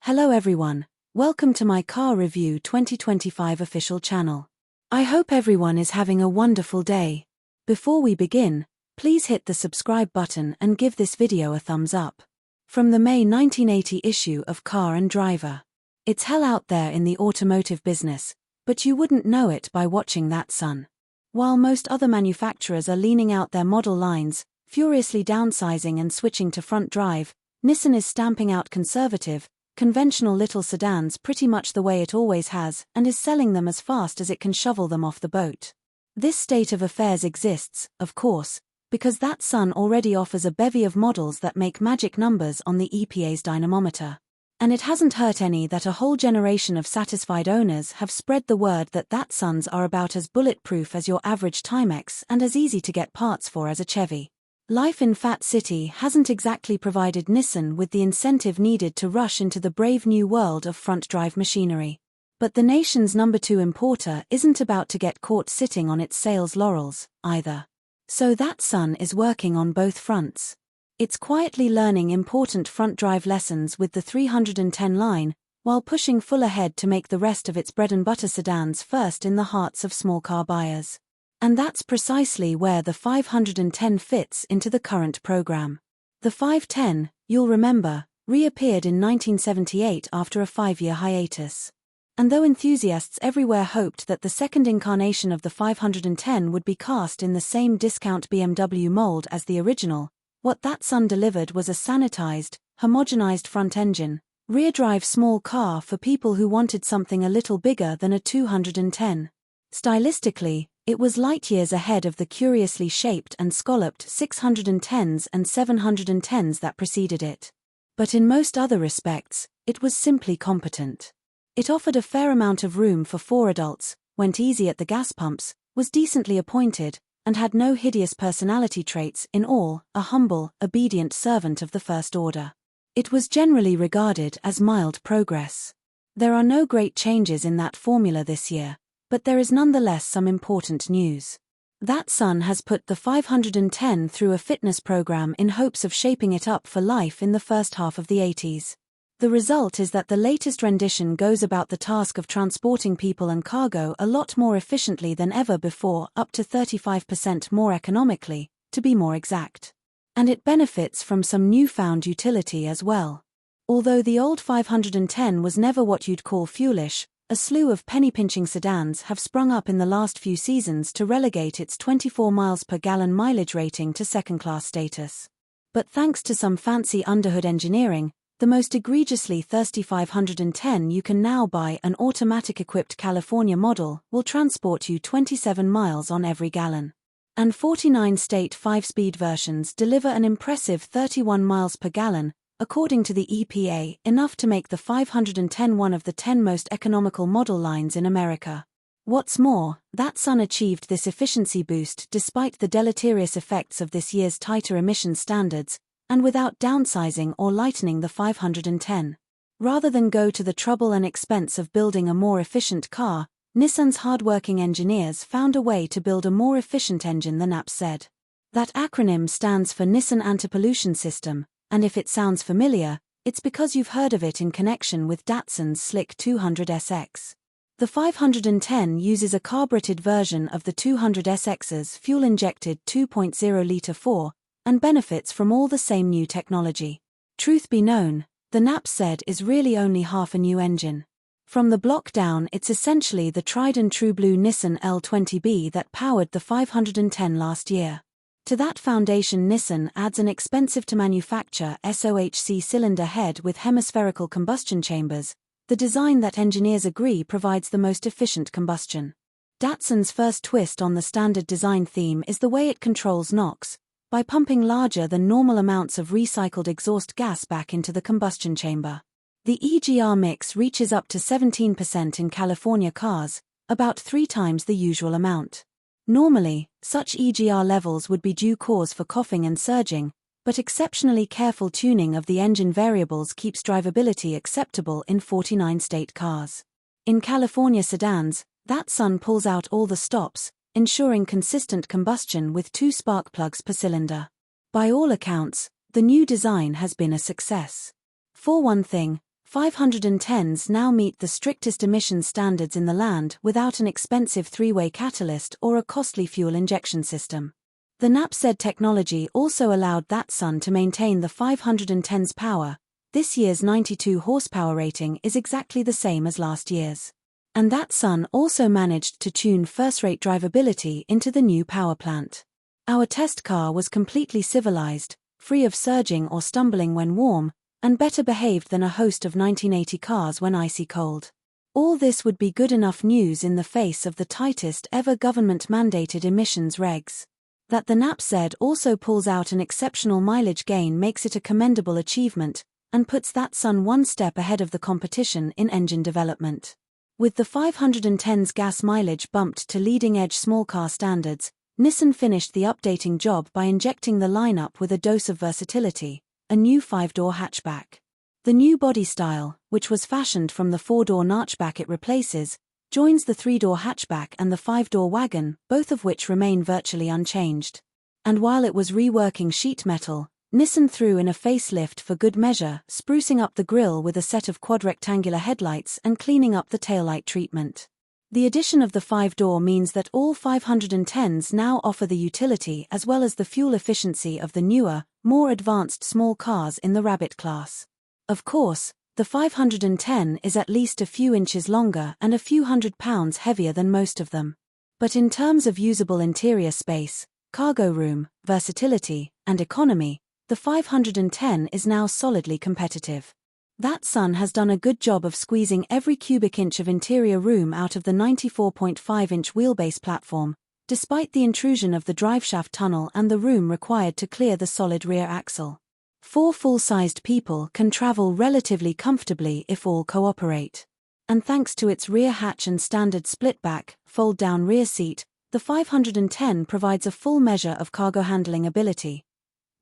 Hello everyone, welcome to my Car Review 2025 official channel. I hope everyone is having a wonderful day. Before we begin, please hit the subscribe button and give this video a thumbs up. From the May 1980 issue of Car and Driver. It's hell out there in the automotive business, but you wouldn't know it by watching Datsun. While most other manufacturers are leaning out their model lines, furiously downsizing and switching to front drive, Nissan is stamping out conservative, conventional little sedans pretty much the way it always has and is selling them as fast as it can shovel them off the boat. This state of affairs exists, of course, because Datsun already offers a bevy of models that make magic numbers on the EPA's dynamometer. And it hasn't hurt any that a whole generation of satisfied owners have spread the word that Datsuns are about as bulletproof as your average Timex and as easy to get parts for as a Chevy. Life in Fat City hasn't exactly provided Nissan with the incentive needed to rush into the brave new world of front-drive machinery. But the nation's number 2 importer isn't about to get caught sitting on its sales laurels, either. So Datsun is working on both fronts. It's quietly learning important front-drive lessons with the 310 line, while pushing full ahead to make the rest of its bread-and-butter sedans first in the hearts of small car buyers. And that's precisely where the 510 fits into the current program. The 510, you'll remember, reappeared in 1978 after a 5-year hiatus. And though enthusiasts everywhere hoped that the second incarnation of the 510 would be cast in the same discount BMW mold as the original, what Datsun delivered was a sanitized, homogenized front engine, rear-drive small car for people who wanted something a little bigger than a 210. Stylistically, it was light years ahead of the curiously shaped and scalloped 610s and 710s that preceded it. But in most other respects, it was simply competent. It offered a fair amount of room for 4 adults, went easy at the gas pumps, was decently appointed, and had no hideous personality traits, in all, a humble, obedient servant of the first order. It was generally regarded as mild progress. There are no great changes in that formula this year, but there is nonetheless some important news. Datsun has put the 510 through a fitness program in hopes of shaping it up for life in the first half of the 80s. The result is that the latest rendition goes about the task of transporting people and cargo a lot more efficiently than ever before, up to 35% more economically, to be more exact. And it benefits from some newfound utility as well. Although the old 510 was never what you'd call fuelish, a slew of penny-pinching sedans have sprung up in the last few seasons to relegate its 24 miles per gallon mileage rating to second-class status. But thanks to some fancy underhood engineering, the most egregiously thirsty 510 you can now buy, an automatic-equipped California model, will transport you 27 miles on every gallon. And 49 state 5-speed versions deliver an impressive 31 miles per gallon, according to the EPA, enough to make the 510 one of the 10 most economical model lines in America. What's more, Datsun achieved this efficiency boost despite the deleterious effects of this year's tighter emission standards, and without downsizing or lightening the 510. Rather than go to the trouble and expense of building a more efficient car, Nissan's hardworking engineers found a way to build a more efficient engine, the NAP said. That acronym stands for Nissan Anti-Pollution System, and if it sounds familiar, it's because you've heard of it in connection with Datsun's slick 200SX. The 510 uses a carbureted version of the 200SX's fuel-injected 2.0-litre 4, and benefits from all the same new technology. Truth be known, the NAP said is really only half a new engine. From the block down, it's essentially the tried-and-true blue Nissan L20B that powered the 510 last year. To that foundation, Nissan adds an expensive-to-manufacture SOHC cylinder head with hemispherical combustion chambers, the design that engineers agree provides the most efficient combustion. Datsun's first twist on the standard design theme is the way it controls NOx, by pumping larger than normal amounts of recycled exhaust gas back into the combustion chamber. The EGR mix reaches up to 17% in California cars, about 3 times the usual amount. Normally, such EGR levels would be due cause for coughing and surging, but exceptionally careful tuning of the engine variables keeps drivability acceptable in 49 state cars. In California sedans, Datsun pulls out all the stops, ensuring consistent combustion with 2 spark plugs per cylinder. By all accounts, the new design has been a success. For one thing, 510s now meet the strictest emissions standards in the land without an expensive three-way catalyst or a costly fuel injection system. The NAPZ technology also allowed Datsun to maintain the 510's power. This year's 92 horsepower rating is exactly the same as last year's. And Datsun also managed to tune first-rate drivability into the new power plant. Our test car was completely civilized, free of surging or stumbling when warm, and better behaved than a host of 1980 cars when icy cold. All this would be good enough news in the face of the tightest ever government-mandated emissions regs. That the NAPZ also pulls out an exceptional mileage gain makes it a commendable achievement, and puts Datsun one step ahead of the competition in engine development. With the 510's gas mileage bumped to leading-edge small car standards, Nissan finished the updating job by injecting the lineup with a dose of versatility, a new 5-door hatchback. The new body style, which was fashioned from the 4-door notchback it replaces, joins the 3-door hatchback and the 5-door wagon, both of which remain virtually unchanged. And while it was reworking sheet metal, Nissan threw in a facelift for good measure, sprucing up the grille with a set of quad-rectangular headlights and cleaning up the taillight treatment. The addition of the 5-door means that all 510s now offer the utility as well as the fuel efficiency of the newer, more advanced small cars in the Rabbit class. Of course, the 510 is at least a few inches longer and a few £100 heavier than most of them. But in terms of usable interior space, cargo room, versatility, and economy, the 510 is now solidly competitive. Datsun has done a good job of squeezing every cubic inch of interior room out of the 94.5-inch wheelbase platform, despite the intrusion of the driveshaft tunnel and the room required to clear the solid rear axle. 4 full-sized people can travel relatively comfortably if all cooperate. And thanks to its rear hatch and standard split-back, fold-down rear seat, the 510 provides a full measure of cargo handling ability.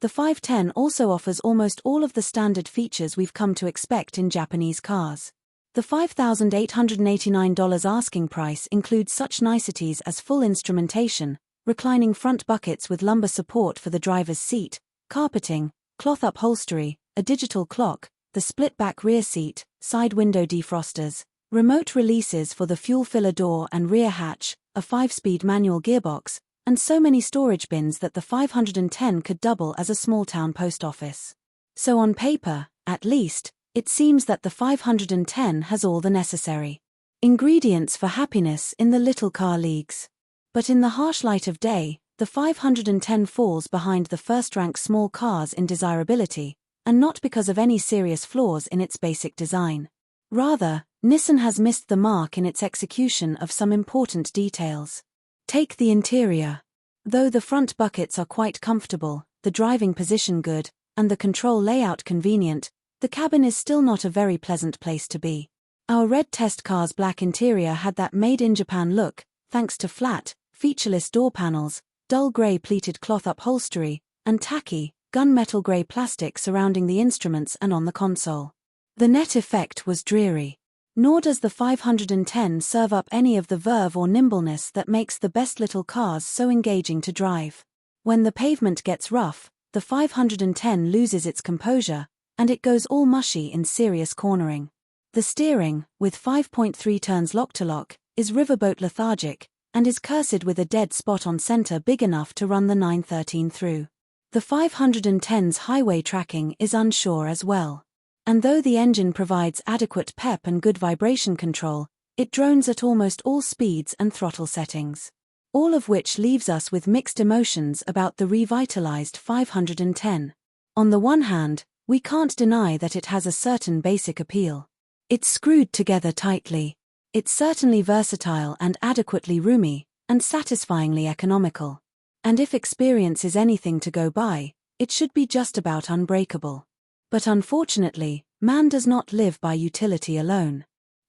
The 510 also offers almost all of the standard features we've come to expect in Japanese cars. The $5,889 asking price includes such niceties as full instrumentation, reclining front buckets with lumbar support for the driver's seat, carpeting, cloth upholstery, a digital clock, the split-back rear seat, side window defrosters, remote releases for the fuel filler door and rear hatch, a 5-speed manual gearbox, and so many storage bins that the 510 could double as a small-town post office. So on paper, at least, it seems that the 510 has all the necessary ingredients for happiness in the little car leagues. But in the harsh light of day, the 510 falls behind the first-rank small cars in desirability, and not because of any serious flaws in its basic design. Rather, Nissan has missed the mark in its execution of some important details. Take the interior. Though the front buckets are quite comfortable, the driving position good, and the control layout convenient, the cabin is still not a very pleasant place to be. Our red test car's black interior had that made-in-Japan look, thanks to flat, featureless door panels, dull grey pleated cloth upholstery, and tacky, gunmetal grey plastic surrounding the instruments and on the console. The net effect was dreary. Nor does the 510 serve up any of the verve or nimbleness that makes the best little cars so engaging to drive. When the pavement gets rough, the 510 loses its composure, and it goes all mushy in serious cornering. The steering, with 5.3 turns lock-to-lock, is riverboat lethargic, and is cursed with a dead spot on center big enough to run the 913 through. The 510's highway tracking is unsure as well. And though the engine provides adequate pep and good vibration control, it drones at almost all speeds and throttle settings. All of which leaves us with mixed emotions about the revitalized 510. On the one hand, we can't deny that it has a certain basic appeal. It's screwed together tightly. It's certainly versatile and adequately roomy, and satisfyingly economical. And if experience is anything to go by, it should be just about unbreakable. But unfortunately, man does not live by utility alone.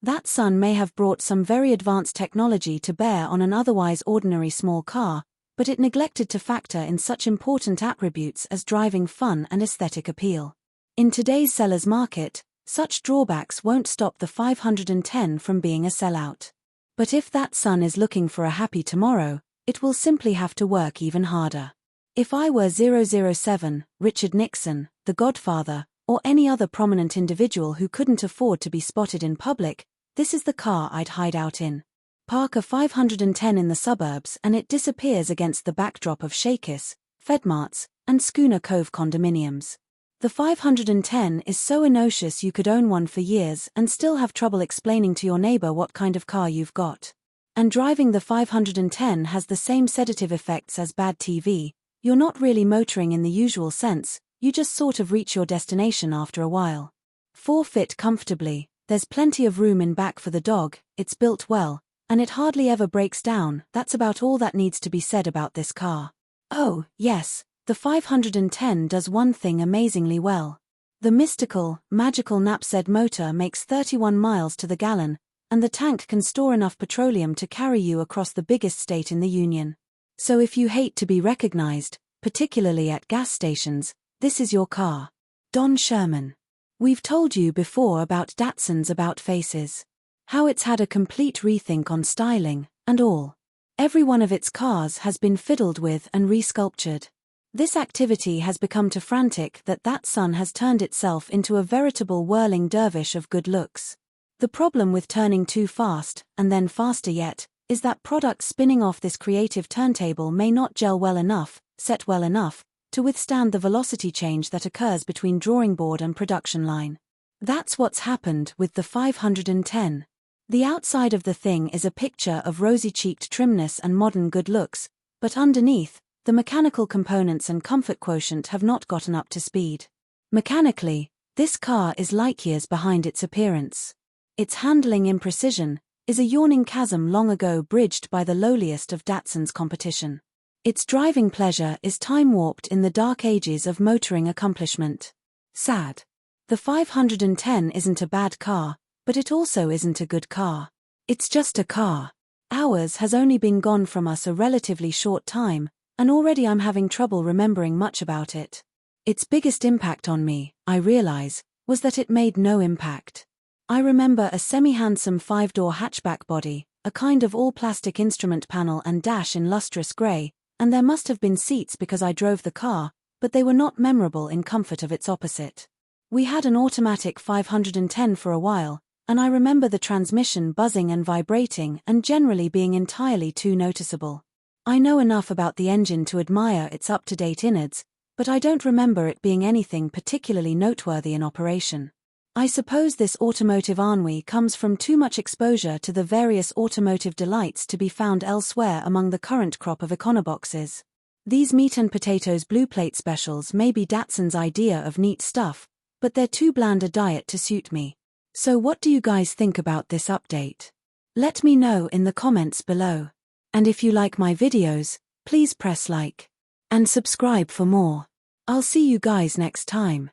Datsun may have brought some very advanced technology to bear on an otherwise ordinary small car, but it neglected to factor in such important attributes as driving fun and aesthetic appeal. In today's seller's market, such drawbacks won't stop the 510 from being a sellout. But if Datsun is looking for a happy tomorrow, it will simply have to work even harder. If I were 007, Richard Nixon, the Godfather, or any other prominent individual who couldn't afford to be spotted in public, this is the car I'd hide out in. Park a 510 in the suburbs and it disappears against the backdrop of Shakis, Fedmarts, and Schooner Cove condominiums. The 510 is so innocuous you could own one for years and still have trouble explaining to your neighbor what kind of car you've got. And driving the 510 has the same sedative effects as bad TV. You're not really motoring in the usual sense, you just sort of reach your destination after a while. 4 fit comfortably, there's plenty of room in back for the dog, it's built well, and it hardly ever breaks down. That's about all that needs to be said about this car. Oh, yes, the 510 does one thing amazingly well. The mystical, magical Knapsaid motor makes 31 miles to the gallon, and the tank can store enough petroleum to carry you across the biggest state in the Union. So if you hate to be recognized, particularly at gas stations, this is your car. Don Sherman. We've told you before about Datsun's about faces. How it's had a complete rethink on styling, and all. Every one of its cars has been fiddled with and resculptured. This activity has become too frantic that Datsun has turned itself into a veritable whirling dervish of good looks. The problem with turning too fast, and then faster yet, is that products spinning off this creative turntable may not gel well enough, set well enough, to withstand the velocity change that occurs between drawing board and production line. That's what's happened with the 510. The outside of the thing is a picture of rosy-cheeked trimness and modern good looks, but underneath, the mechanical components and comfort quotient have not gotten up to speed. Mechanically, this car is light years behind its appearance. Its handling imprecision is a yawning chasm long ago bridged by the lowliest of Datsun's competition. Its driving pleasure is time-warped in the dark ages of motoring accomplishment. Sad. The 510 isn't a bad car, but it also isn't a good car. It's just a car. Ours has only been gone from us a relatively short time, and already I'm having trouble remembering much about it. Its biggest impact on me, I realize, was that it made no impact. I remember a semi-handsome 5-door hatchback body, a kind of all-plastic instrument panel and dash in lustrous grey, and there must have been seats because I drove the car, but they were not memorable in comfort of its opposite. We had an automatic 510 for a while, and I remember the transmission buzzing and vibrating and generally being entirely too noticeable. I know enough about the engine to admire its up-to-date innards, but I don't remember it being anything particularly noteworthy in operation. I suppose this automotive ennui comes from too much exposure to the various automotive delights to be found elsewhere among the current crop of econoboxes. These meat and potatoes blue plate specials may be Datsun's idea of neat stuff, but they're too bland a diet to suit me. So what do you guys think about this update? Let me know in the comments below. And if you like my videos, please press like and subscribe for more. I'll see you guys next time.